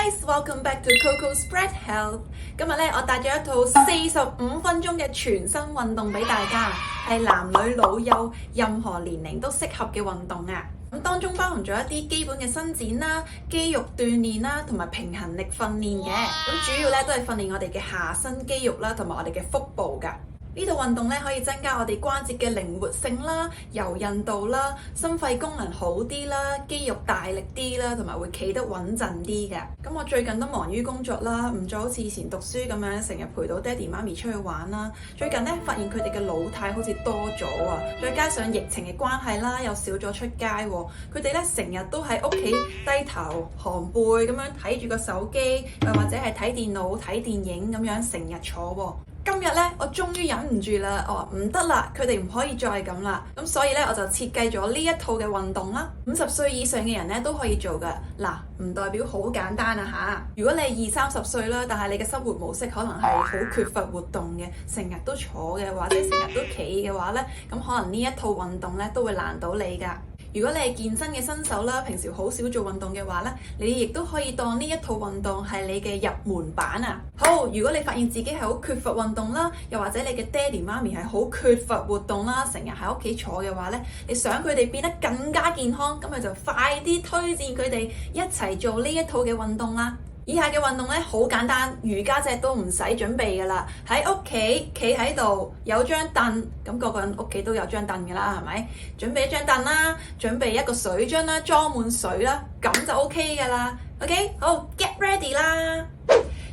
Welcome back to Coco Spread Health。今日咧，我帶咗一套45分鐘嘅全身運動俾大家，係男女老幼任何年齡都適合嘅運動啊！咁當中包含咗一啲基本嘅伸展啦、肌肉鍛鍊啦，同埋平衡力訓練嘅。咁主要咧都係訓練我哋嘅下身肌肉啦，同埋我哋嘅腹部㗎。呢套運動咧可以增加我哋關節嘅靈活性啦、柔韌度啦、心肺功能好啲啦、肌肉大力啲啦，同埋會企得穩陣啲嘅。咁我最近都忙於工作啦，唔再好似以前讀書咁樣成日陪到爹哋媽咪出去玩啦。最近咧發現佢哋嘅老態好似多咗啊，再加上疫情嘅關係啦，又少咗出街喎。佢哋咧成日都喺屋企低頭寒背咁樣睇住個手機，又或者係睇電腦睇電影咁樣成日坐喎。今日咧，我終於忍唔住啦！我話唔得啦，佢哋唔可以再咁啦。咁所以咧，我就設計咗呢一套嘅運動啦。50歲以上嘅人咧都可以做噶。嗱，唔代表好簡單啊嚇！如果你係20-30歲啦，但係你嘅生活模式可能係好缺乏活動嘅，成日都坐嘅，或者成日都企嘅話咧，咁可能呢一套運動咧都會難到你噶。如果你係健身嘅新手啦，平時好少做運動嘅話咧，你亦都可以當呢一套運動係你嘅入門版啊！好，如果你發現自己係好缺乏運動啦，又或者你嘅爹哋媽咪係好缺乏活動啦，成日喺屋企坐嘅話咧，你想佢哋變得更加健康，咁咪就快啲推薦佢哋一齊做呢一套嘅運動啦！以下嘅運動咧好簡單，瑜伽隻都唔使準備噶啦，喺屋企企喺度有張凳，咁個個人屋企都有張凳噶啦，係咪？準備一張凳啦，準備一個水樽啦，裝滿水啦，咁就 OK 噶啦。OK， 好 ，get ready 啦！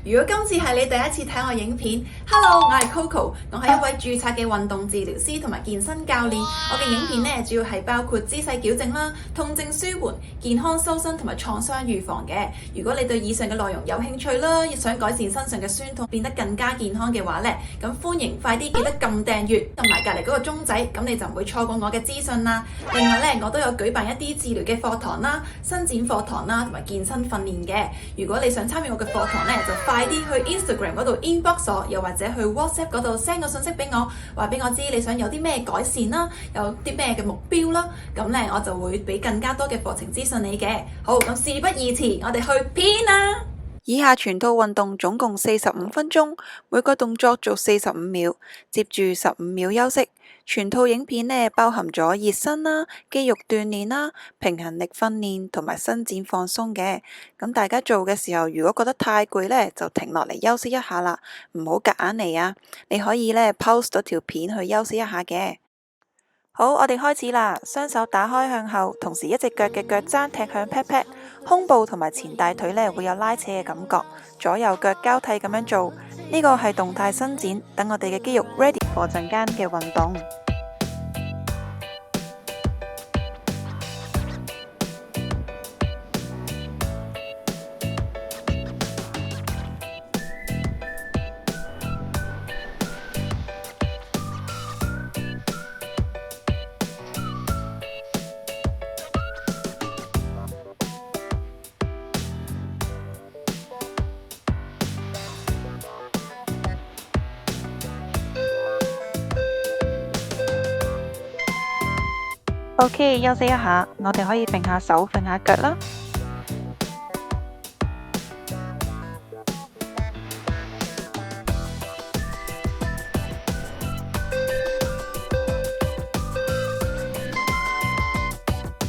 如果今次係你第一次睇我影片 ，Hello， 我係 Coco， 我係一位註冊嘅運動治療師同埋健身教練。我嘅影片咧主要係包括姿勢矯正啦、痛症舒緩、健康修身同埋創傷預防嘅。如果你對以上嘅內容有興趣啦，亦想改善身上嘅酸痛，變得更加健康嘅話咧，咁歡迎快啲記得撳訂閱同埋隔離嗰個鐘仔，咁你就唔會錯過我嘅資訊啦。另外咧，我都有舉辦一啲治療嘅課堂啦、伸展課堂啦同埋健身訓練嘅。如果你想參與我嘅課堂咧，就快啲去 Instagram 嗰度 inbox 我，又或者去 WhatsApp 嗰度 send 個信息俾我，話俾我知你想有啲咩改善啦，有啲咩嘅目標啦，咁咧我就會俾更加多嘅課程資訊你嘅。好，咁事不宜遲，我哋去片啦！以下全套運動總共45分鐘，每個動作做45秒，接住15秒休息。全套影片呢包含咗熱身啦、肌肉鍛鍊啦、平衡力訓練同埋伸展放鬆嘅。咁大家做嘅時候，如果覺得太攰呢，就停落嚟休息一下啦，唔好夾硬嚟啊！你可以呢 pause 咗條片去休息一下嘅。好，我哋開始啦！雙手打開向後，同時一隻腳嘅腳踭踢向 pat pat， 胸部同埋前大腿呢會有拉扯嘅感覺，左右腳交替咁樣做。呢個係動態伸展，等我哋嘅肌肉 ready for 陣間嘅運動。OK， 休息一下，我哋可以揈下手，揈下腳啦。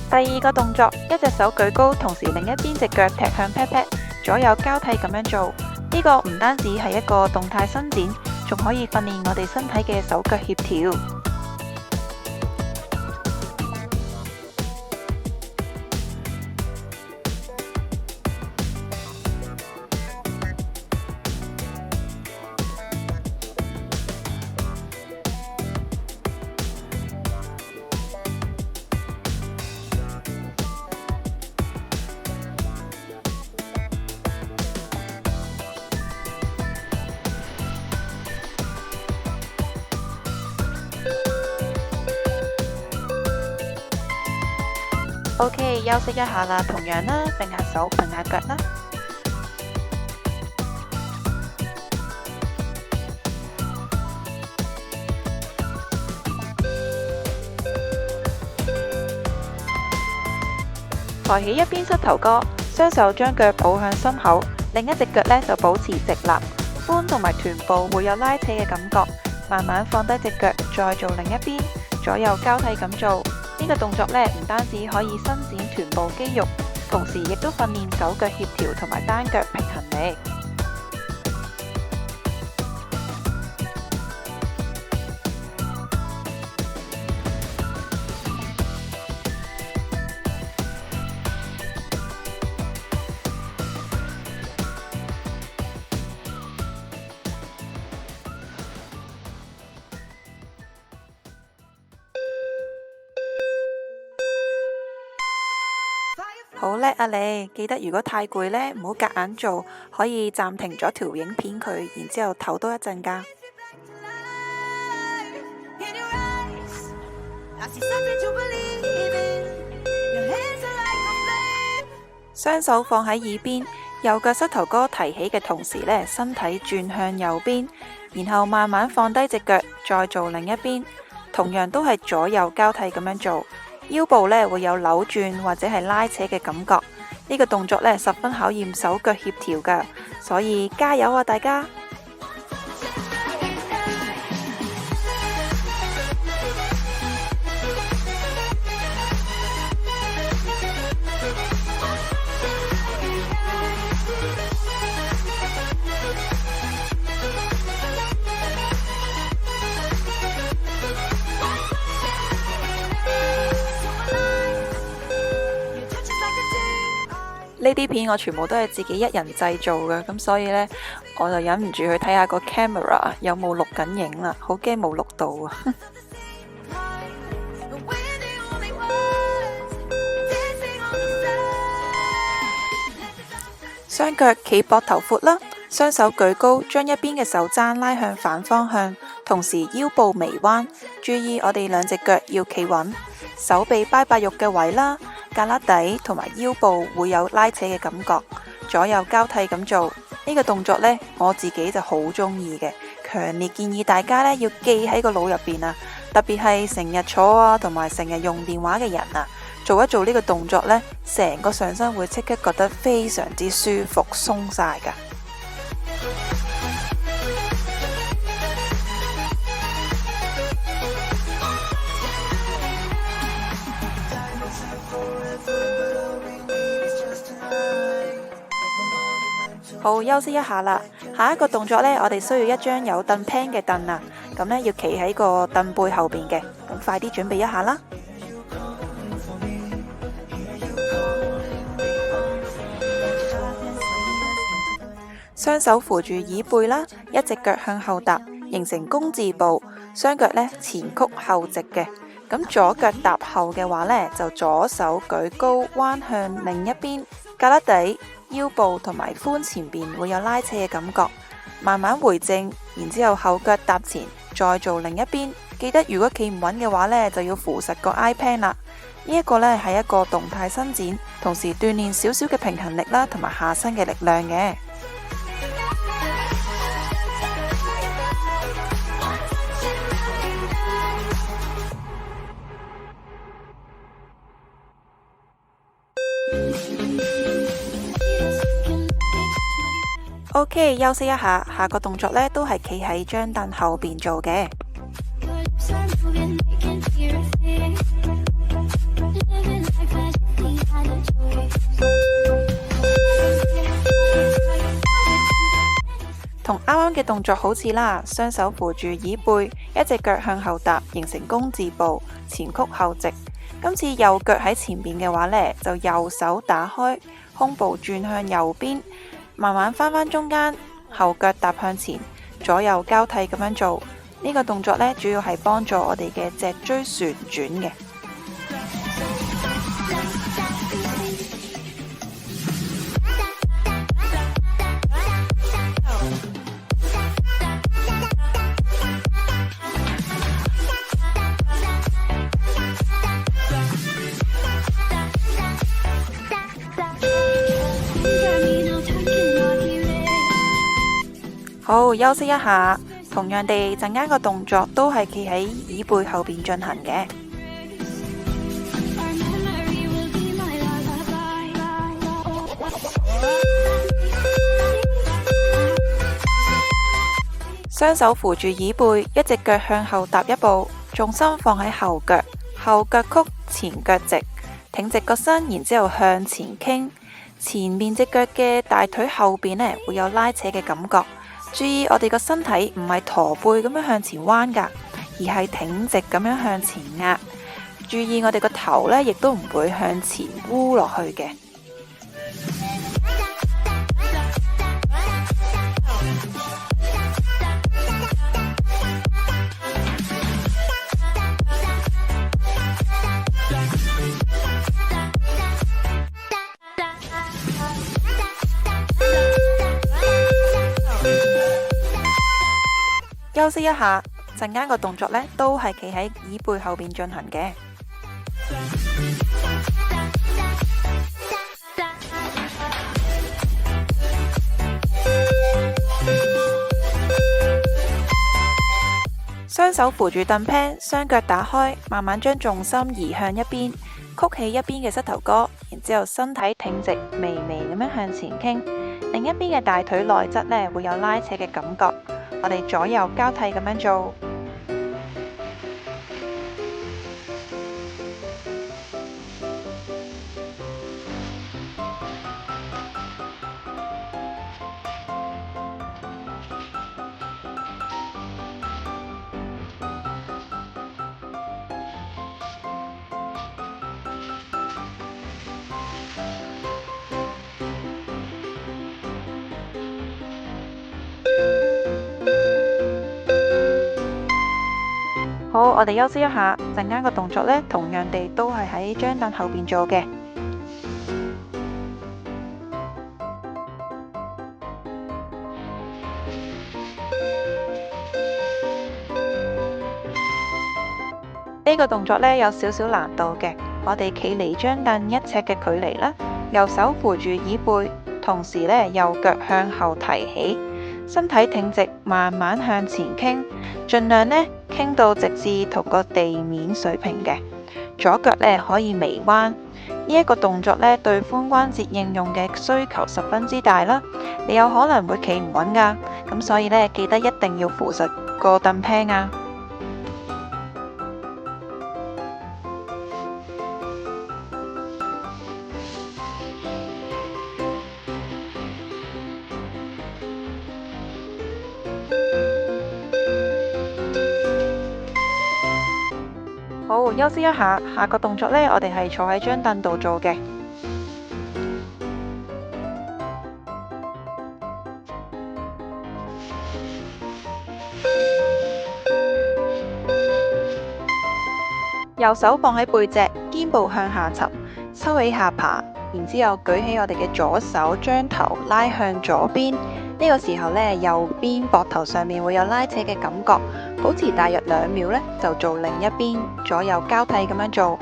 第二個動作，一隻手舉高，同時另一邊隻腳踢向 pat pat， 左右交替咁樣做。呢個唔單止係一個動態伸展，仲可以訓練我哋身體嘅手腳協調。OK， 休息一下啦，同樣啦，揈下手，揈下腳啦。抬起一邊膝頭哥，嘗雙手將腳抱向心口，另一隻腳呢就保持直立，髖同埋臀部會有拉扯嘅感覺。慢慢放低隻腳，再做另一邊，左右交替咁做。呢個動作呢，唔單止可以伸展臀部肌肉，同時亦都訓練手腳協調同埋單腳平衡力。好叻啊你！記得如果太攰呢，唔好夾硬做，可以暫停咗條影片佢，然之後唞多一陣㗎。雙手放喺耳邊，右腳膝頭哥提起嘅同時呢，身體轉向右邊，然後慢慢放低隻腳，再做另一邊，同樣都係左右交替咁樣做。腰部呢會有扭轉或者係拉扯嘅感覺，呢個動作呢十分考驗手腳協調㗎，所以加油啊大家！呢啲片我全部都係自己一人製造嘅，咁所以呢，我就忍唔住去睇下個 camera 有冇錄緊影啦，好驚冇錄到啊！雙腳企膊頭闊啦，雙手舉高，將一邊嘅手踭拉向反方向，同時腰部微彎，注意我哋兩隻腳要企穩，手臂拜拜肉嘅位啦。胳肋底同埋腰部會有拉扯嘅感覺，左右交替咁做呢個動作呢，我自己就好中意嘅，強烈建議大家呢要記喺個腦入邊啊！特別係成日坐啊，同埋成日用電話嘅人啊，做一做呢個動作呢，成個上身會即刻覺得非常之舒服鬆晒噶。好，休息一下啦。下一個動作呢，我哋需要一張有凳 pan 嘅凳啊。咁呢，要企喺個凳背後邊嘅。咁快啲準備一下啦。雙手扶住椅背啦，一隻腳向後踏，形成弓字步。雙腳呢前曲後直嘅。咁左腳踏後嘅話呢，就左手舉高，彎向另一邊，胳肋底、腰部同埋髖前邊會有拉扯嘅感覺，慢慢回正，然之後後腳踏前，再做另一邊。記得如果企唔穩嘅話呢，就要扶實個 iPad 啦。呢一個呢係一個動態伸展，同時鍛煉少少嘅平衡力啦，同埋下身嘅力量嘅。OK， 休息一下，下個動作呢都係企喺張凳後邊做嘅。同啱啱嘅動作好似啦，雙手扶住椅背，一隻腳向後踏，形成弓字步，前曲後直。今次右腳喺前邊嘅話呢，就右手打開，胸部轉向右邊。慢慢翻中間，後腳踏向前，左右交替咁樣做。呢個動作呢，主要係幫助我哋嘅脊椎旋轉嘅。好，休息一下。同樣地，陣間個動作都係企喺椅背後邊進行嘅。雙手扶住椅背，一隻腳向後踏一步，重心放喺後腳，後腳曲，前腳直，挺直個身，然之後向前傾。前面隻腳嘅大腿後邊呢會有拉扯嘅感覺。注意我哋個身體唔係駝背咁樣向前彎噶，而係挺直咁樣向前壓。注意我哋個頭呢亦都唔會向前烏落去嘅。休息一下，陣間個動作呢都係企喺椅背後邊進行嘅。雙手扶住凳 pan， 雙腳打開，慢慢將重心移向一邊，曲起一邊嘅膝頭哥，然之後身體挺直，微微咁樣向前傾。另一邊嘅大腿內側呢會有拉扯嘅感覺。我哋左右交替咁樣做。好，我哋休息一下，陣間個動作呢，同樣地都係喺張凳後邊做嘅。呢個動作呢，有少少難度嘅，我哋企離張凳1尺嘅距離啦，右手扶住椅背，同時呢，右腳向後提起，身體挺直，慢慢向前傾，盡量呢，傾到直至同個地面水平嘅。左腳呢可以微彎。呢一個動作呢對髖關節應用嘅需求十分之大啦。你有可能會企唔穩噶，咁所以呢，記得一定要扶實個凳 pan 啊。好，休息一下，下個動作呢，我哋係坐喺張凳度做嘅。右手放喺背脊，肩部向下沉，收起下巴，然之後舉起我哋嘅左手，將頭拉向左邊。呢個時候呢，右邊膊頭上面會有拉扯嘅感覺，保持大約2秒呢，就做另一邊，左右交替咁樣做。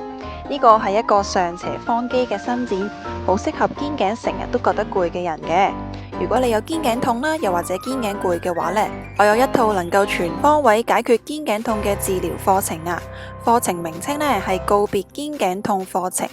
呢個係一個上斜方肌嘅伸展，好適合肩頸成日都覺得攰嘅人嘅。如果你有肩頸痛啦，又或者肩頸攰嘅話呢，我有一套能夠全方位解決肩頸痛嘅治療課程啊。課程名稱呢係告別肩頸痛課程。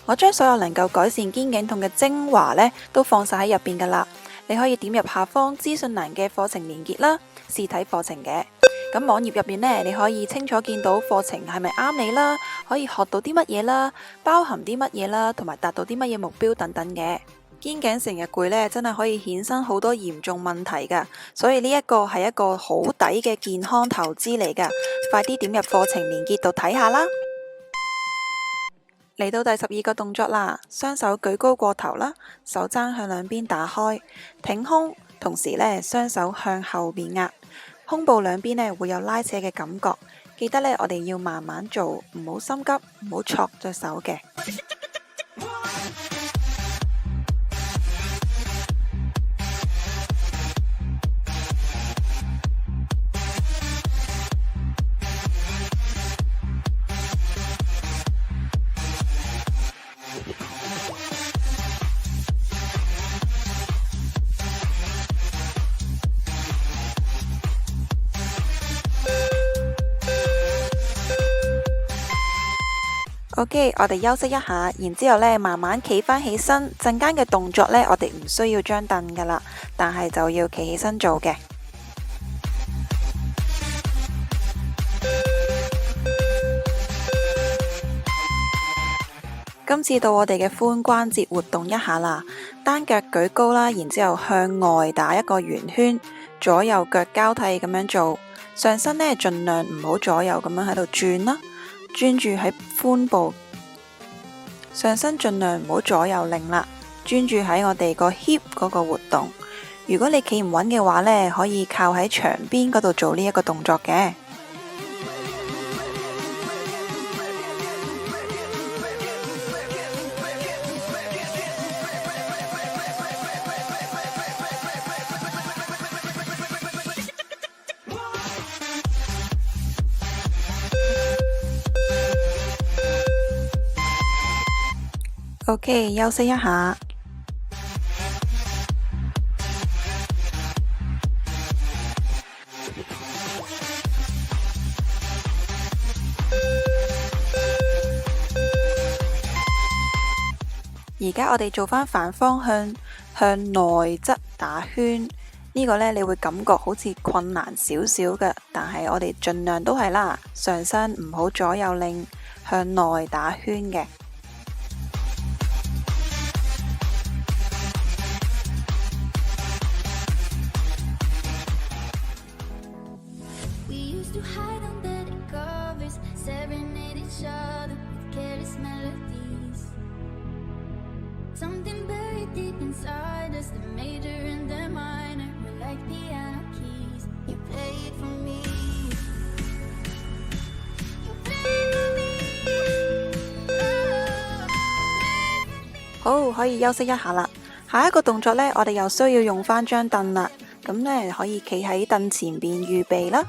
我將所有能夠改善肩頸痛嘅精華呢都放晒喺入邊噶啦。你可以點入下方資訊欄嘅課程連結啦，試睇課程嘅。咁網頁入邊呢，你可以清楚見到課程係咪啱你啦，可以學到啲乜嘢啦，包含啲乜嘢啦，同埋達到啲乜嘢目標等等嘅。肩頸成日攰呢，真係可以衍生好多嚴重問題噶，所以呢一個係一個好抵嘅健康投資嚟噶。快啲點入課程連結度睇下啦。嚟到第12個動作啦，雙手舉高過頭啦，手踭向兩邊打開，挺胸，同時呢雙手向後邊壓，胸部兩邊呢會有拉扯嘅感覺。記得呢，我哋要慢慢做，唔好心急，唔好挫隻手嘅。OK， 我哋休息一下，然之後呢慢慢企返起身。陣間嘅動作呢，我哋唔需要張凳噶啦，但係就要企起身做嘅。今次到我哋嘅髖關節活動一下啦，單腳舉高啦，然之後向外打一個圓圈，左右腳交替咁樣做，上身呢盡量唔好左右咁樣喺度轉啦，專注喺髖部，上身盡量唔好左右擰啦，專注喺我哋個 hip 嗰個活動。如果你企唔穩嘅話呢，可以靠喺牆邊嗰度做呢一個動作嘅。OK， 休息一下。而家我哋做返反方向，向內側打圈。呢個呢，你會感覺好似困難少少嘅，但係我哋盡量都係啦，上身唔好左右擰，向內打圈嘅。好，可以休息一下啦。下一個動作呢，我哋又需要用返張凳啦。咁呢，可以企喺凳前邊預備啦。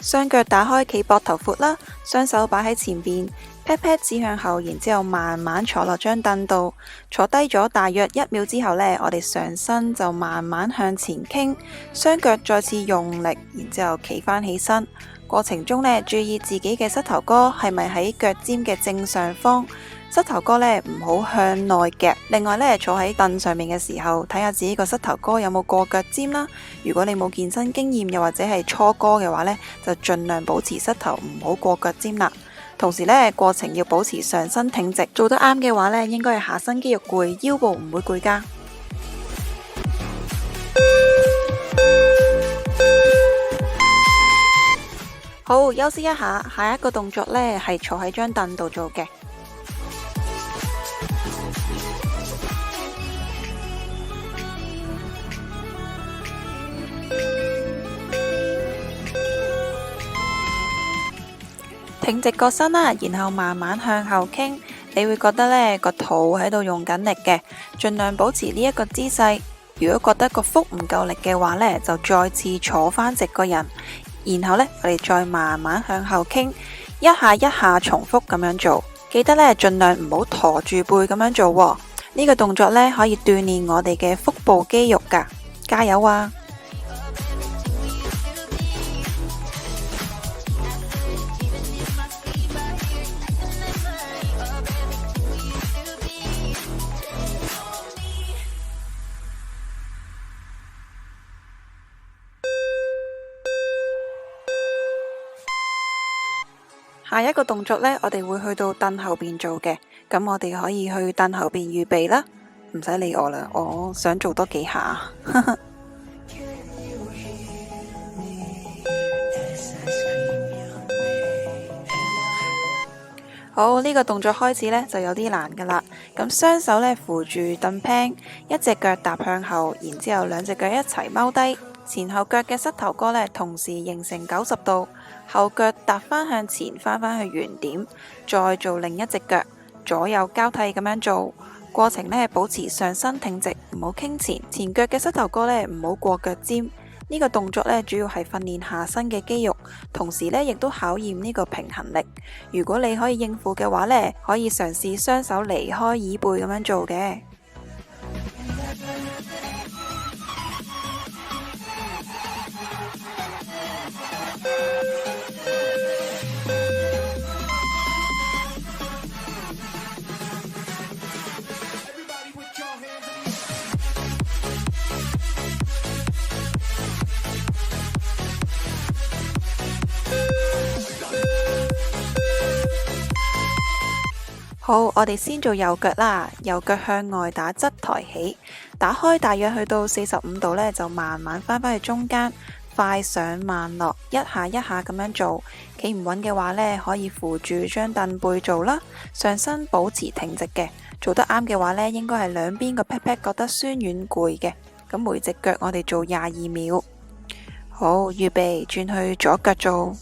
雙腳打開企膊頭闊啦，雙手擺喺前邊，pat pat 指向後，然之後慢慢坐落張凳度，坐低咗大約1秒之後呢，我哋上身就慢慢向前傾，雙腳再次用力，然之後企返起身。過程中呢，注意自己嘅膝頭哥係咪喺腳尖嘅正上方，膝頭哥呢唔好向內夾。另外呢，坐喺凳上面嘅時候，睇下自己個膝頭哥有冇過腳尖啦。如果你冇健身經驗，又或者係初哥嘅話呢，就盡量保持膝頭唔好過腳尖啦。同時呢，過程要保持上身挺直，做得啱嘅話呢，應該係下身肌肉攰，腰部唔會攰㗎。好，休息一下，下一個動作呢係坐喺張凳度做嘅。挺直個身啦，然後慢慢向後傾，你會覺得呢個肚喺度用緊力嘅，盡量保持呢一個姿勢。如果覺得個腹唔夠力嘅話呢，就再次坐返直個人。然後呢，我哋再慢慢向後傾，一下一下重複咁樣做。記得呢，盡量唔好駝住背咁樣做喎。呢個動作呢，可以鍛煉我哋嘅腹部肌肉㗎，加油啊！下一個動作呢，我哋會去到凳後邊做嘅，咁我哋可以去凳後邊預備啦，唔使理我啦，我想做多幾下。好，呢個動作開始呢就有啲難噶啦，咁雙手呢扶住凳 pan， 一隻腳踏向後，然之後兩隻腳一齊踎低，前後腳嘅膝頭哥呢同時形成90度。後腳踏返向前，返返去原點，再做另一隻腳，左右交替咁樣做。過程呢，保持上身挺直，唔好傾前。前腳嘅膝頭哥呢，唔好過腳尖。呢個動作呢，主要係訓練下身嘅肌肉，同時呢，亦都考驗呢個平衡力。如果你可以應付嘅話呢，可以嘗試雙手離開椅背咁樣做嘅。好，我哋先做右腳啦，右腳向外打側抬起，打開大約去到45度呢，就慢慢翻返去中間，快上慢落，一下一下咁樣做。企唔穩嘅話呢，可以扶住張凳背做啦，上身保持挺直嘅。做得啱嘅話呢，應該係兩邊個 pat pat 覺得酸軟攰嘅。咁每隻腳我哋做22秒。好，預備轉去左腳做。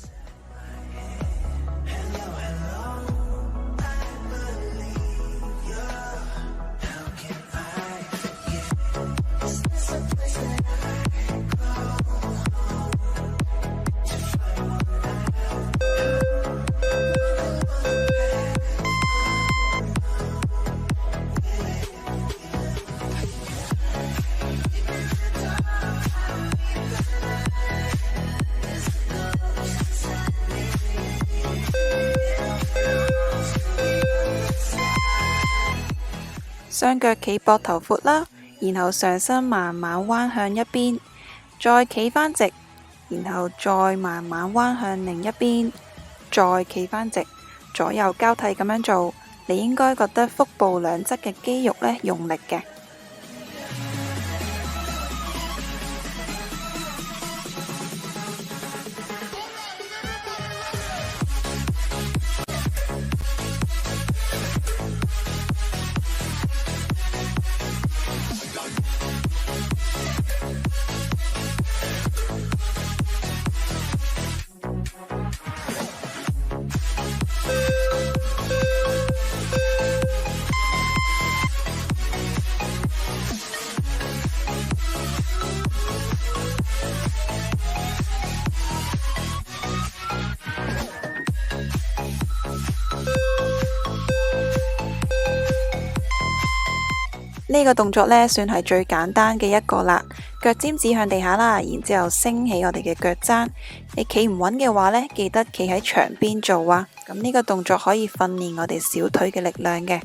雙腳企膊頭闊啦，然後上身慢慢彎向一邊，再企返直，然後再慢慢彎向另一邊，再企返直，左右交替咁樣做。你應該覺得腹部兩側嘅肌肉呢用力嘅。呢個動作呢，算係最簡單嘅一個啦。腳尖指向地下啦，然之後升起我哋嘅腳踭。你企唔穩嘅話呢，記得企喺牆邊做啊。咁呢個動作可以訓練我哋小腿嘅力量嘅。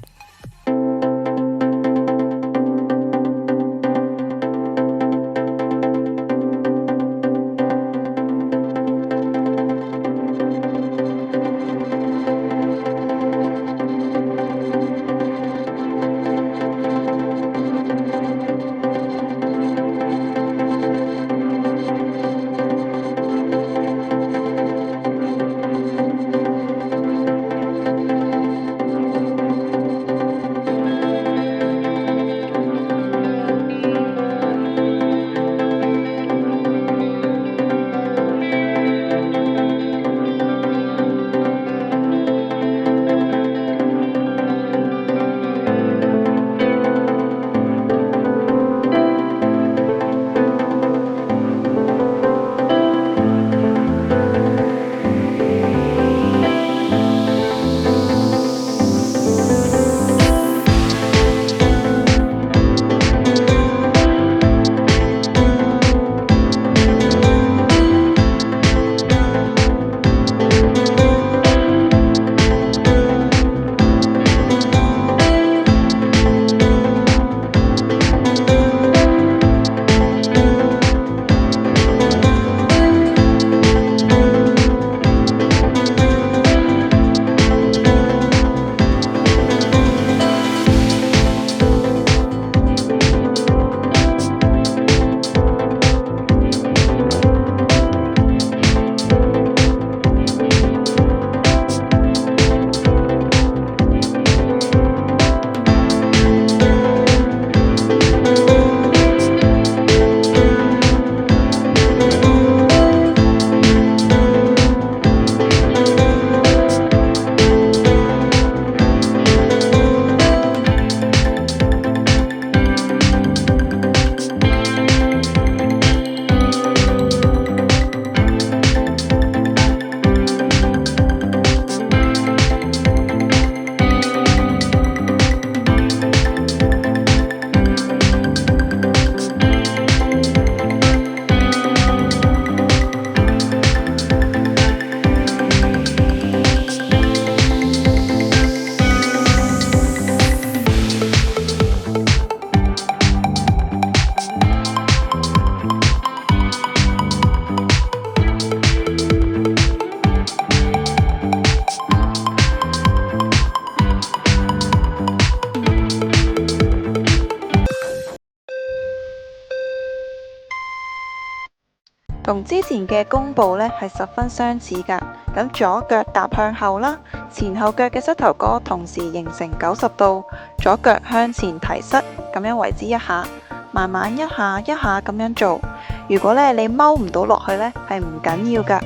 同之前嘅弓步呢係十分相似㗎。咁左腳踏向後啦，前後腳嘅膝頭哥同時形成90度，左腳向前提膝，咁樣為之一下，慢慢一下一下咁樣做。如果呢你踎唔到落去呢，係唔緊要㗎，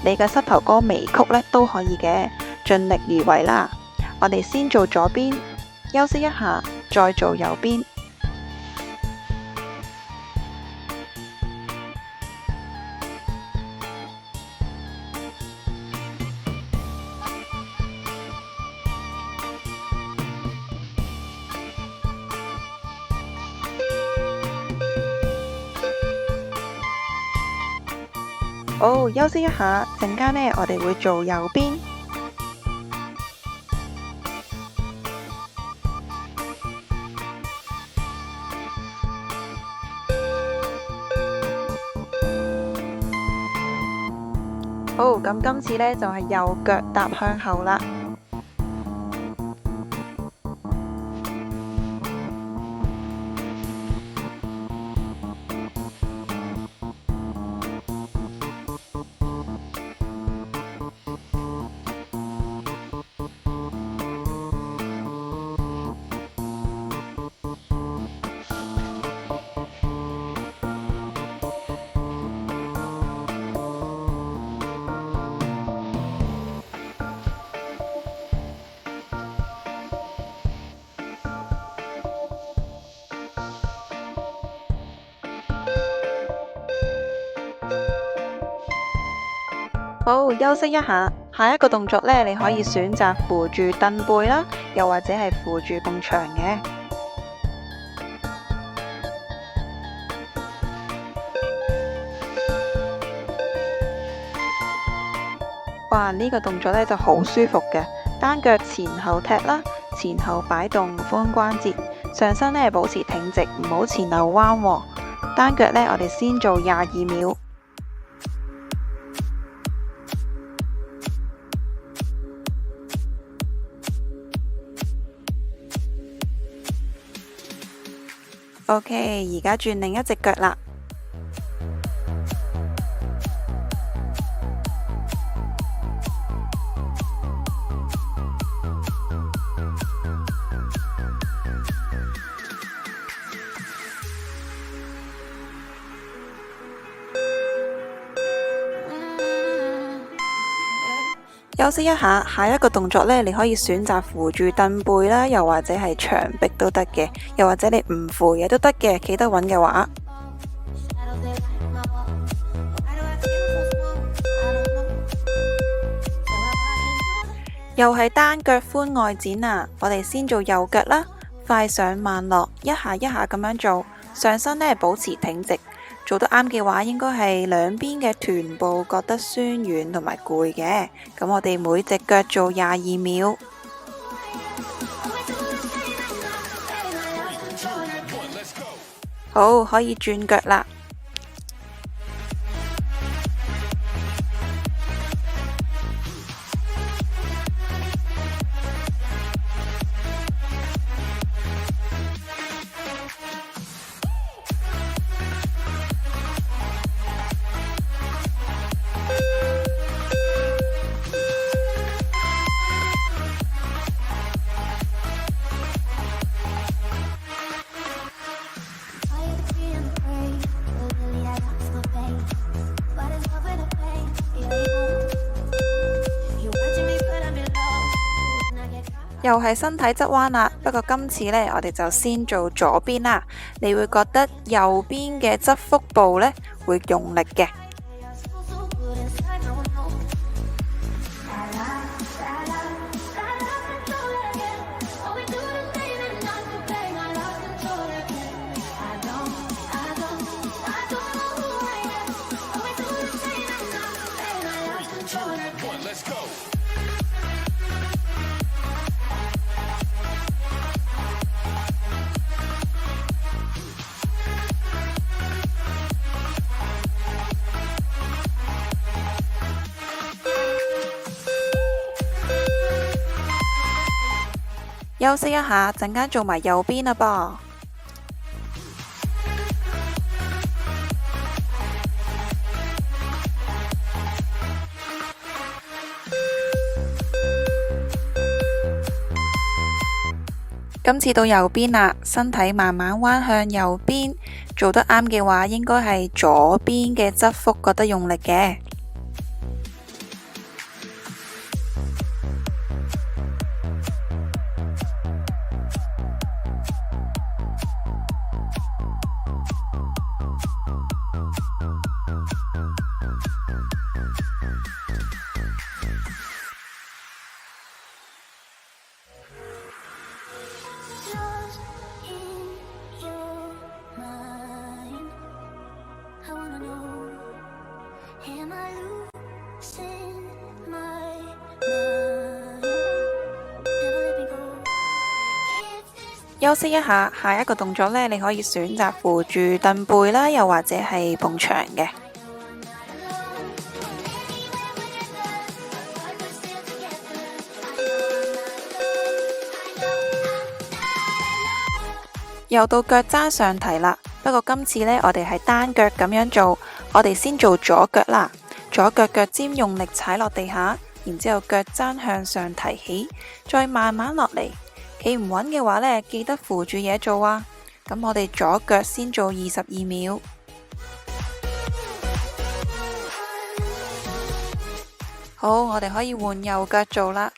你嘅膝頭哥微曲呢都可以嘅，盡力而為啦。我哋先做左邊，休息一下，再做右邊。好，休息一下，陣間呢，我哋會做右邊。好，咁今次呢，就係右腳踏向後啦。好，休息一下。下一個動作呢，你可以選擇扶住凳背啦，又或者係扶住埲牆嘅。哇，呢個動作呢就好舒服嘅，單腳前後踢啦，前後擺動髖關節，上身呢保持挺直，唔好前後彎喎。單腳呢，我哋先做22秒。OK， 而家轉另一隻腳啦。休息一下，下一個動作呢，你可以選擇扶住凳背啦，又或者係牆壁都得嘅，又或者你唔扶嘢都得嘅，企得穩嘅話。又係單腳髖外展啊！我哋先做右腳啦，快上慢落，一下一下咁樣做，上身呢保持挺直。做得啱嘅話，應該係兩邊嘅臀部覺得酸軟同埋攰嘅。咁我哋每隻腳做22秒。好，可以轉腳啦。又係身體側彎啦，不過今次呢，我哋就先做左邊啦。你會覺得右邊嘅側腹部呢會用力嘅。休息一下，陣間做埋右邊啦噃。今次到右邊啦，身體慢慢彎向右邊，做得啱嘅話，應該係左邊嘅側腹覺得用力嘅。休息一下，下一個動作呢，你可以選擇扶住凳背啦，又或者係埲牆嘅。又到腳踭上提啦，不過今次呢，我哋係單腳咁樣做，我哋先做左腳啦，左腳腳尖用力踩落地下，然之後腳踭向上提起，再慢慢落嚟。企唔穩嘅話呢，記得扶住嘢做啊！咁我哋左腳先做22秒。好，我哋可以換右腳做啦。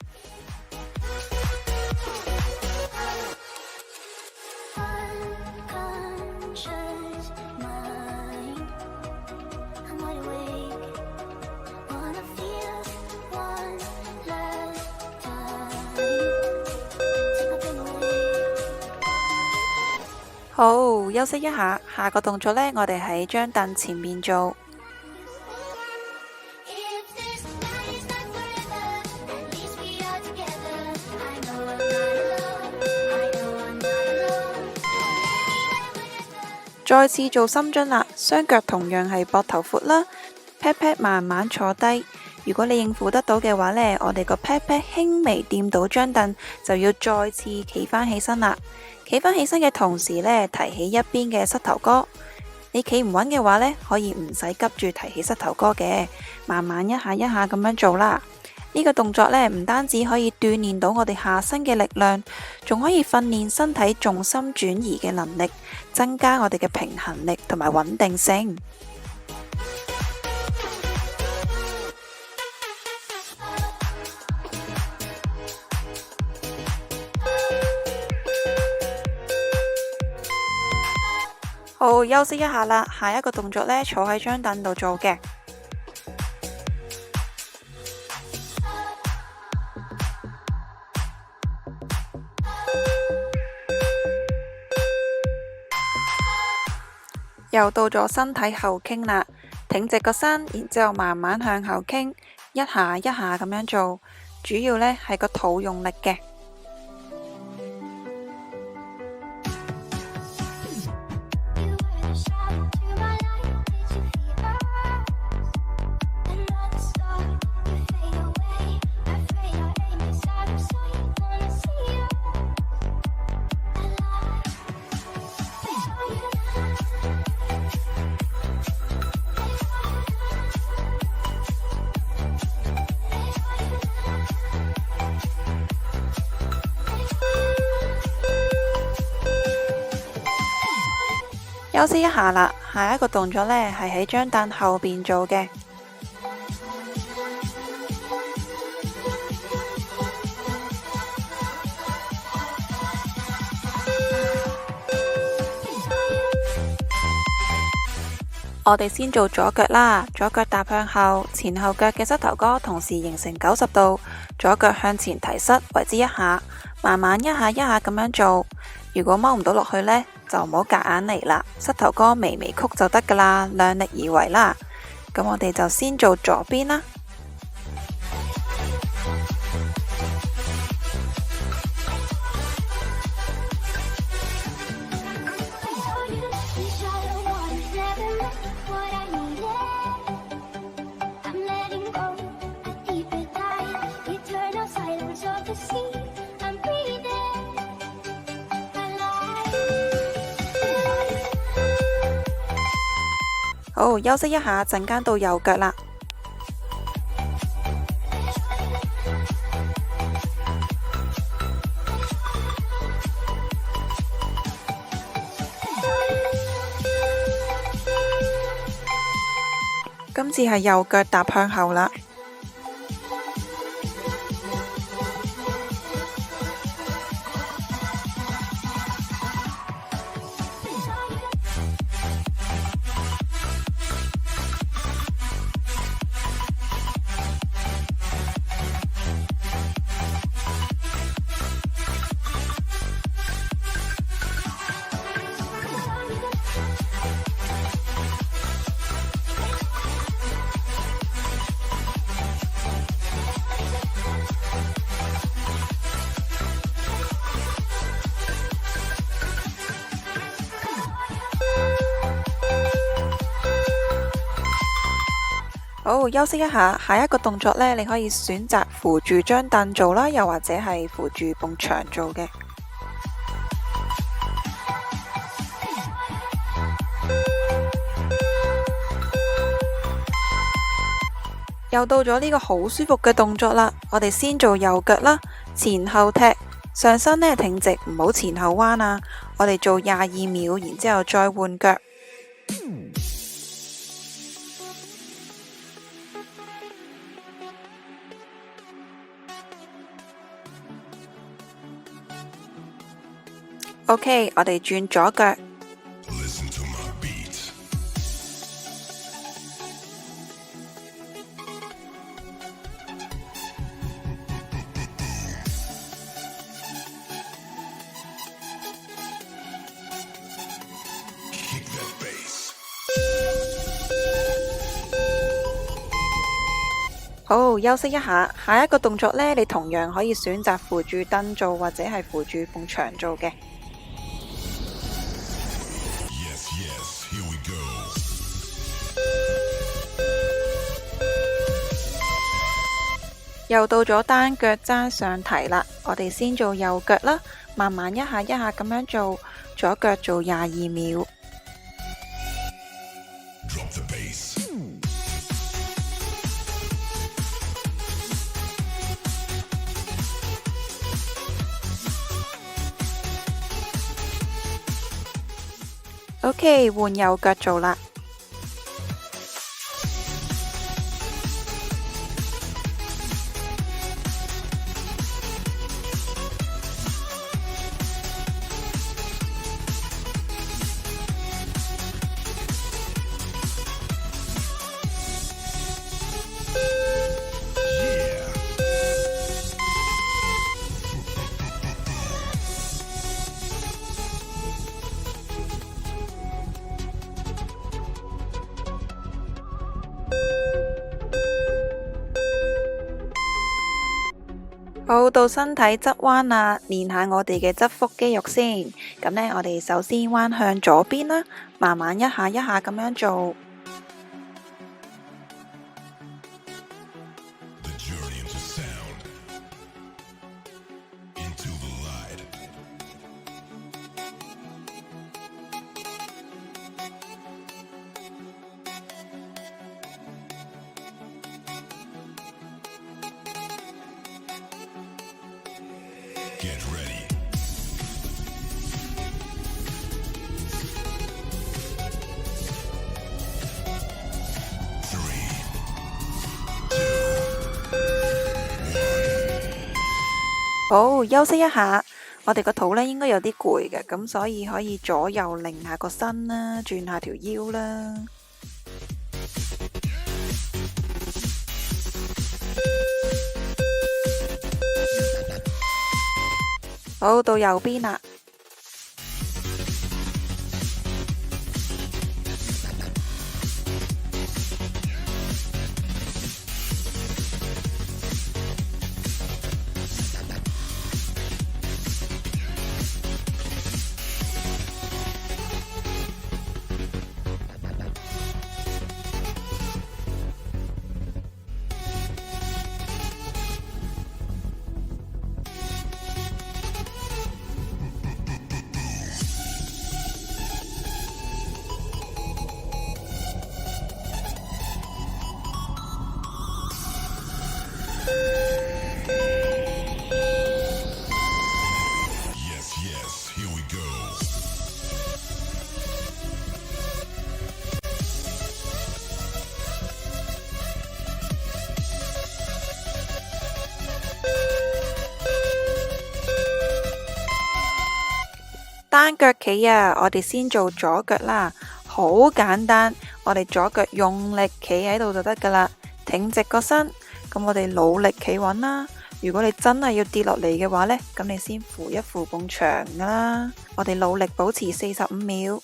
好，休息一下，下個動作呢，我哋喺張凳前面做。再次做深蹲啦，雙腳同樣係膊頭闊啦，pat pat 慢慢坐低。如果你應付得到嘅話呢，我哋個 pat pat 輕微掂到張凳，就要再次企返起身啦。企返起身嘅同時呢，提起一邊嘅膝頭哥。你企唔穩嘅話呢，可以唔使急住提起膝頭哥嘅，慢慢一下一下咁樣做啦。呢個動作呢，唔單止可以鍛煉到我哋下身嘅力量，仲可以訓練身體重心轉移嘅能力，增加我哋嘅平衡力同埋穩定性。好，休息一下啦，下一個動作呢，坐喺張凳度做嘅。又到咗身體後傾啦，挺直個身，然之後慢慢向後傾，一下一下咁樣做，主要呢係個肚用力嘅。休息一下啦，下一個動作呢係喺張凳後邊做嘅。我哋先做左腳啦，左腳踏向後，前後腳嘅膝頭哥同時形成90度，左腳向前提膝，為之一下，慢慢一下一下咁樣做。如果踎唔到落去呢，就唔好夾硬嚟啦，膝頭哥微微曲就得噶啦，量力而為啦。咁我哋就先做左邊啦。好，休息一下，陣間到右腳啦。至係右腳踏向後啦。好，休息一下，下一個動作呢，你可以選擇扶住張凳做啦，又或者係扶住埲牆做嘅。又到咗呢個好舒服嘅動作啦，我哋先做右腳啦，前後踢，上身呢挺直，唔好前後彎啊。我哋做22秒，然之後再換腳。OK， 我哋轉左腳。好，休息一下，下一個動作呢，你同樣可以選擇扶住凳做，或者係扶住埲牆做嘅。又到咗單腳踭上提啦，我哋先做右腳啦，慢慢一下一下咁樣做，左腳做22秒。OK， 換右腳做啦。好，到身體側彎啦，練下我哋嘅側腹肌肉先。咁呢，我哋首先彎向左邊啦，慢慢一下一下咁樣做。Get ready. 好，休息一下，我哋個肚呢應該有啲攰嘅，咁所以可以左右擰下個身啦，轉下條腰啦。好，到右邊啦。單腳企啊，我哋先做左腳啦，好簡單，我哋左腳用力企喺度就得噶啦，挺直個身，咁我哋努力企穩啦。如果你真係要跌落嚟嘅話呢，咁你先扶一扶埲牆噶啦。我哋努力保持45秒。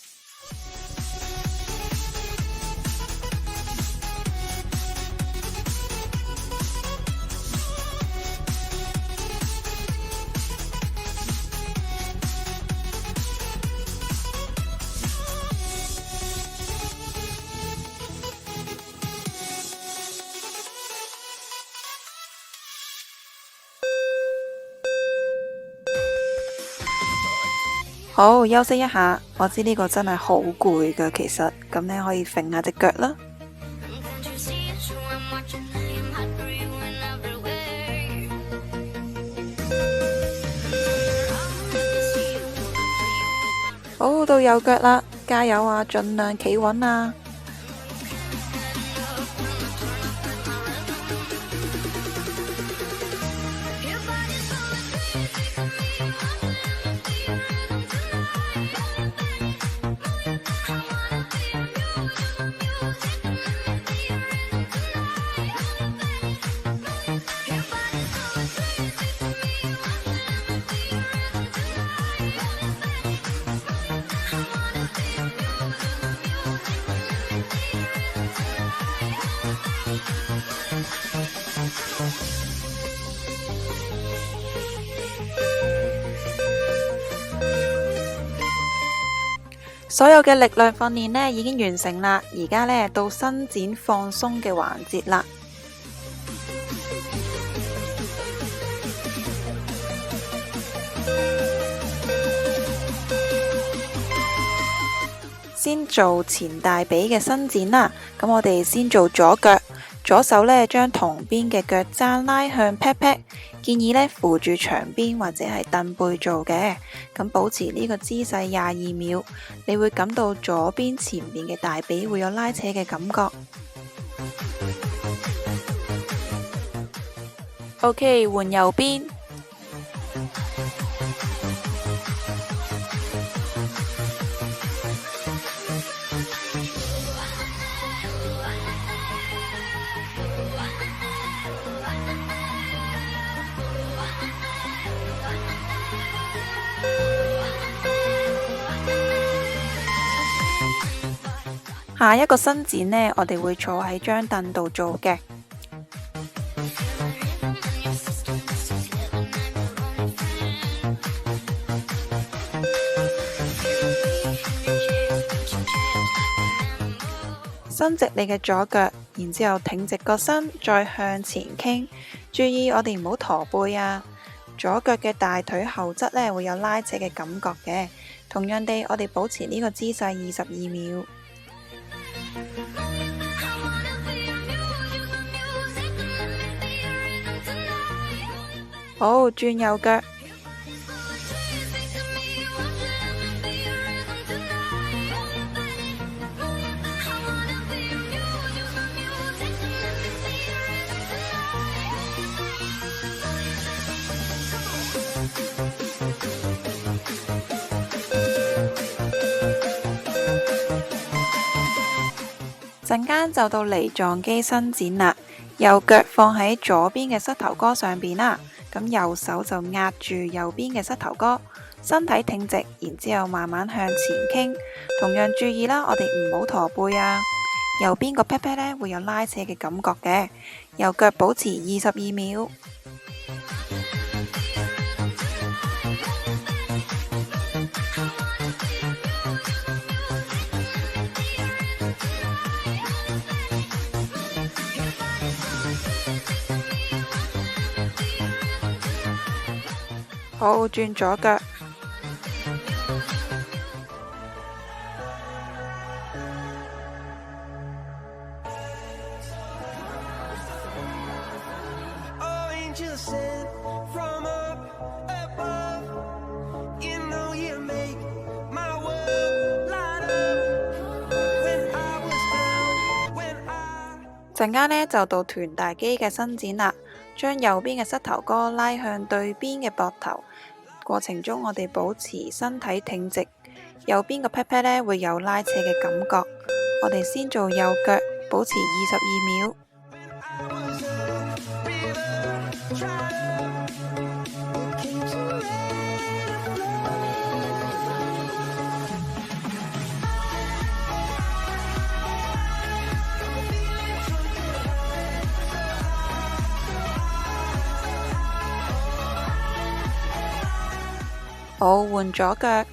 好，休息一下。我知呢個真係好攰噶，其實咁呢可以揈下隻腳啦。好，到右腳啦，加油啊，盡量企穩啊！所有嘅力量訓練呢已經完成啦，而家呢到伸展放鬆嘅環節啦。先做前大髀嘅伸展啦，咁我哋先做左腳，左手呢將同邊嘅腳踭拉向 pat pat，建議呢扶住牆邊或者係凳背做嘅，咁保持呢個姿勢22秒，你會感到左邊前面嘅大髀會有拉扯嘅感覺。OK， 換右邊。下一個伸展呢，我哋會坐喺張凳度做嘅。伸直你嘅左腳，然之後挺直個身，再向前傾。注意我哋唔好駝背啊！左腳嘅大腿後側呢會有拉扯嘅感覺嘅。同樣地，我哋保持呢個姿勢22秒。好，轉右腳。陣間就到梨狀肌伸展啦，右腳放喺左邊嘅膝頭哥上邊啦，咁右手就壓住右邊嘅膝頭哥，身體挺直，然之後慢慢向前傾。同樣注意啦，我哋唔好駝背啊。右邊個 pat pat 呢會有拉扯嘅感覺嘅，右腳保持22秒。好，轉左腳。陣間呢就到臀大肌嘅伸展啦，將右邊嘅膝頭哥拉向對邊嘅膊頭，過程中，我哋保持身體挺直，右邊個 pat pat 呢會有拉扯嘅感覺。我哋先做右腳，保持22秒。好，換左腳。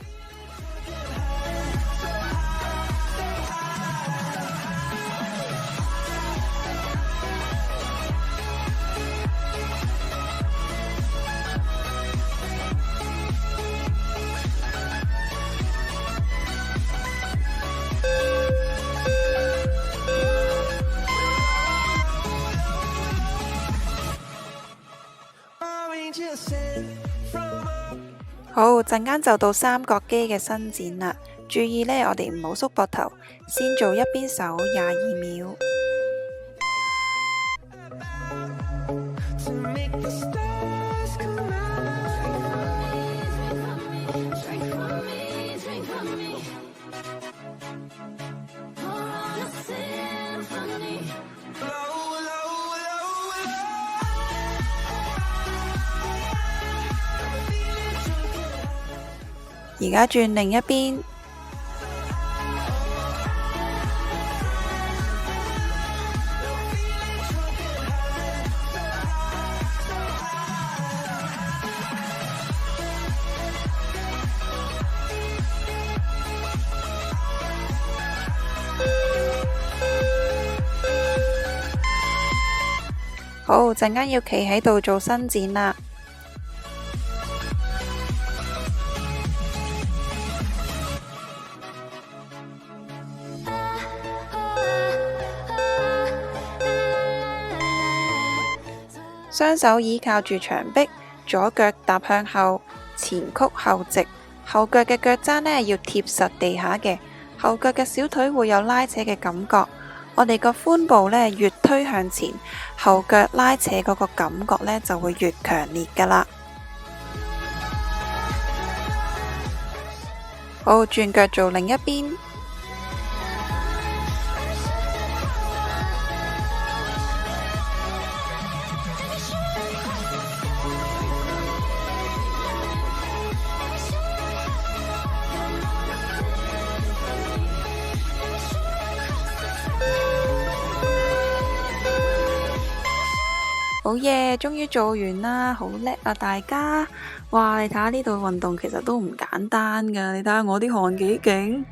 好，陣間就到三角肌嘅伸展啦。注意呢，我哋唔好縮膊頭，先做一邊手22秒。而家轉另一邊，好，陣間要企喺度做伸展啦。雙手依靠住牆壁，左腳踏向後，前曲後直，後腳嘅腳踭呢要貼實地下嘅，後腳嘅小腿會有拉扯嘅感覺。我哋個髖部呢越推向前，後腳拉扯嗰個感覺呢就會越強烈噶啦。好，轉腳做另一邊。好嘢，終於做完啦，好叻啊大家！哇，你睇下呢度運動其實都唔簡單噶，你睇下我啲汗幾勁。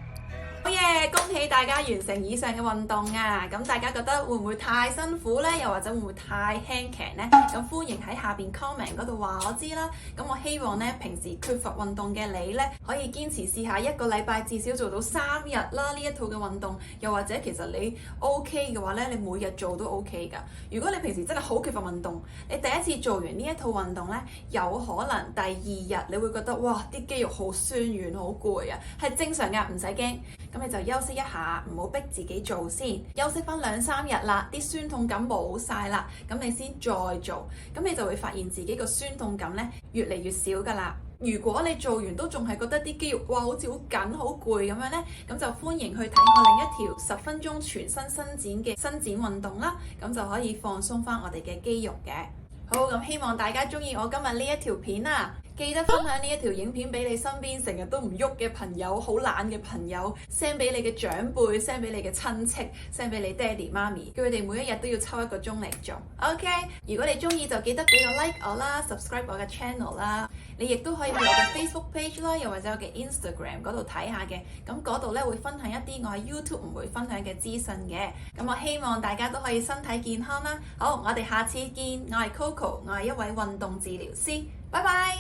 好嘢，恭喜大家完成以上嘅運動啊！咁大家覺得會唔會太辛苦呢？又或者會唔會太輕騎呢？咁歡迎喺下邊 comment 嗰度話我知啦。咁我希望呢，平時缺乏運動嘅你呢，可以堅持試下1個禮拜至少做到3日啦呢一套嘅運動。又或者其實你 OK 嘅話呢，你每日做都 OK 噶。如果你平時真係好缺乏運動，你第一次做完呢一套運動呢，有可能第2日你會覺得哇啲肌肉好酸軟好攰啊，係正常噶，唔使驚。咁你就休息一下，唔好逼自己做先，休息翻2-3日啦，啲酸痛感冇晒啦，咁你先再做，咁你就會發現自己個酸痛感呢越嚟越少噶啦。如果你做完都仲係覺得啲肌肉哇好似好緊好攰咁樣呢，咁就歡迎去睇我另一條10分鐘全身伸展嘅伸展運動啦，咁就可以放鬆翻我哋嘅肌肉嘅。好，咁希望大家中意我今日呢一條片啊！記得分享呢一條影片俾你身邊成日都唔喐嘅朋友，好懶嘅朋友 ，send 俾你嘅長輩 ，send 俾你嘅親戚 ，send 俾你爹哋媽咪，叫佢哋每一日都要抽1個鐘嚟做。OK， 如果你中意就記得俾個 like 我啦 ，subscribe 我嘅 channel 啦。你亦都可以去我嘅 Facebook page 啦，又或者我嘅 Instagram 嗰度睇下嘅。咁嗰度咧會分享一啲我喺 YouTube 唔會分享嘅資訊嘅。咁我希望大家都可以身體健康啦。好，我哋下次見。我係 Coco，我係一位運動治療師。拜拜。